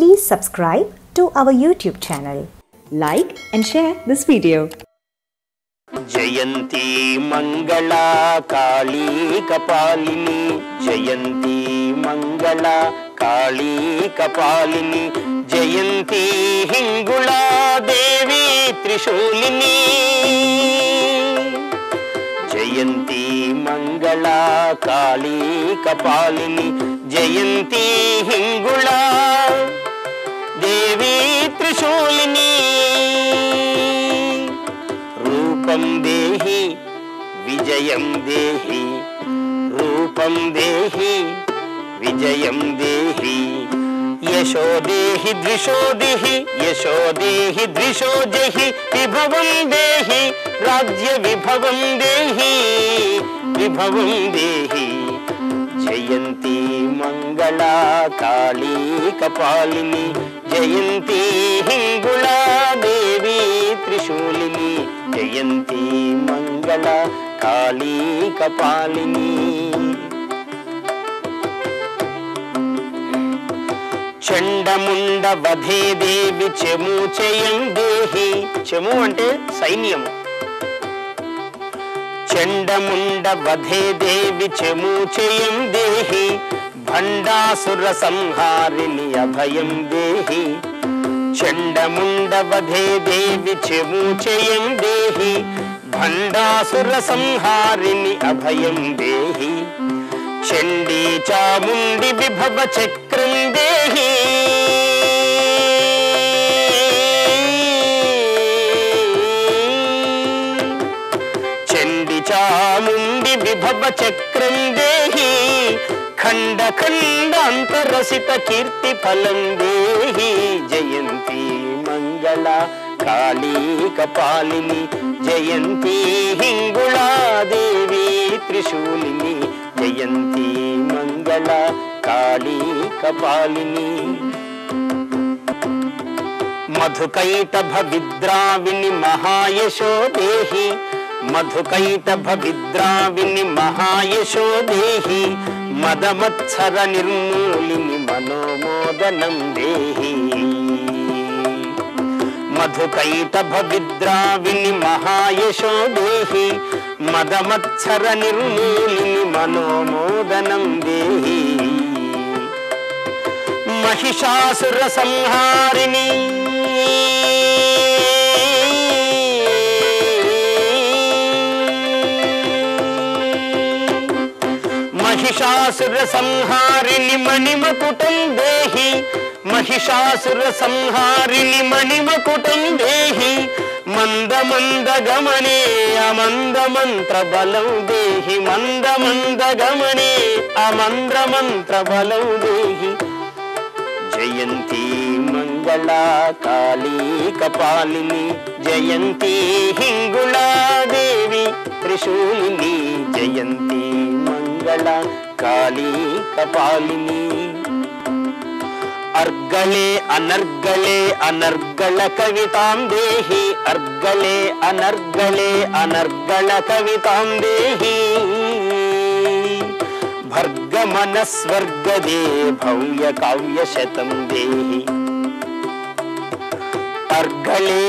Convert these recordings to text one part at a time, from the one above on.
Please subscribe to our YouTube channel. Like and share this video. जयंती मंगला काली कपालिनी जयंती मंगला काली कपालिनी जयंती हिंगुला देवी त्रिशूलिनी जयंती मंगला काली कपालिनी जयंती हिंगुला देवी त्रिशूलिनी रूपं देहि विजयं देहि रूपं देहि विजयं देहि यशो देहि द्विषो देहि यशो देहि द्विषो देहि विभवं देहि राज्य विभवं देहि विभवं देहि जयंती मंगला काली कपालिनी जयंती हिंगुला देवी त्रिशूलिनी जयंती मंगला काली कपालिनी चंडमुंड वधे देवी చెము చేయం దేహి చెము అంటే సైన్యం చండముండ వధే దేవి చెము చేయం దేహి భండాసుర సంహారిణి అభయం దేహి చండముండ వధే దేవి చెము చేయం దేహి భండాసుర సంహారిణి అభయం దేహి చండీ చాముండి విభవ చక్రం దేహి చండీ చాముండి విభవ చక్రం దేహి ఖండ ఖండాంతరసిత కీర్తి ఫలం దేహి జయంతి మంగళ కాళీ కపాలిని జయంతి హింగుళా దేవి త్రిశూలిని జయంతి మంగళ కాళీ కపాలిని మధుకైటభ విద్రావిని మహాయశో దేహి మధుకైటభ విద్రావిని మహాయశో దేహి మదమత్సర నిర్మూలిని మనోమోదనం దేహి మధుకైటభ విద్రావిని మహాయశో దేహి మదమత్సర నిర్మూలిని మనోమోదనం దేహి మహిషాసుర సంహారిణి महिषासुर संहारिणि मणिमकुटं देहि महिषासुर संहारिणि मणिमकुटं देहि मंद मंद गमने अमंद मंत्र बलं देहि मंद मंद गमने अमंद्र मंत्र बलं देहि जयंती मंगला काली कपालिनी जयंती हिंगुला देवी त्रिशूलिनी जयंती मंगला काली कपालिनी अर्गले अनर्गले अनर्गल कवितां देहि अर्गले अनर्गल कवितां देहि भर्गमनस्वर्गदे भव्य काव्य शतं देहि अर्गले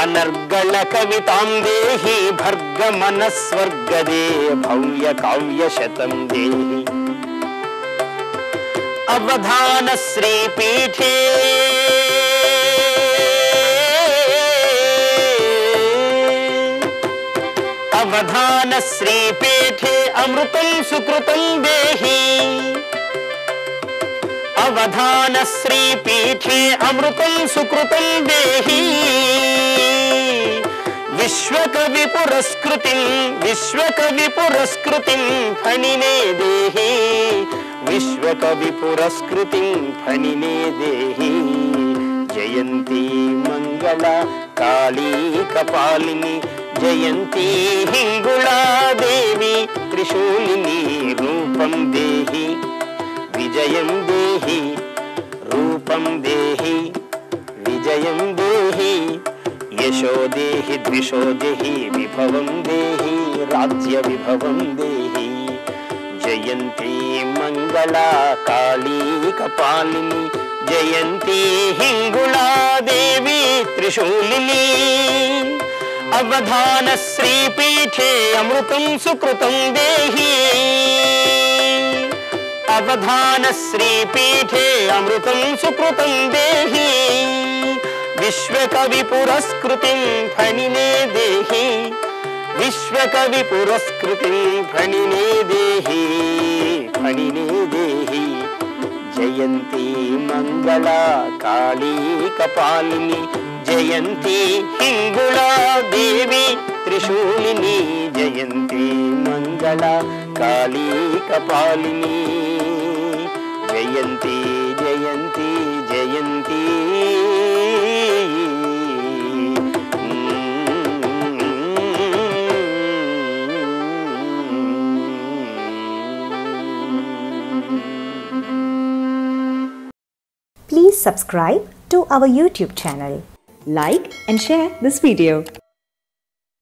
अनर्गल कवितां देहि भर्गमनस्वर्गदे भव्य काव्य शतं देहि अवधान श्रीपीठे अवधान श्रीपीठे अमृतं सुकृतं देहि अवधान श्रीपीठे अमृतं सुकृतं देहि विश्वकवि पुरस्कृतिं फणिने देहि विश्वकवि पुरस्कृतिं फणिने देहि जयंती मंगला काली कपालिनी जयंती हिंगुला देवी त्रिशूलिनी रूपं देहि विजयं देहि रूपं देहि विजयं देहि यशो देहि द्विषो देहि विभवं देहि राज्य विभवं देहि जयंती मंगला మంగళా కాళీ కపాలిని జయంతి హింగుళా దేవి త్రిశూలిని అవధాన శ్రీపీఠే అమృతం సుకృతం దేహి అవధాన శ్రీపీఠే అమృతం సుకృతం దేహి విశ్వకవి పురస్కృతిం ఫణినే దేహి విశ్వకవి పురస్కృతిం ఫణినే దేహి ఫణినే దేహి జయంతి మంగళా కాళీ కపాలిని జయంతి హింగుళా దేవి త్రిశూలిని జయంతి మంగళా కాళీ కపాలిని జయంతి జయంతి జయంతి Please subscribe to our YouTube channel. Like and share this video.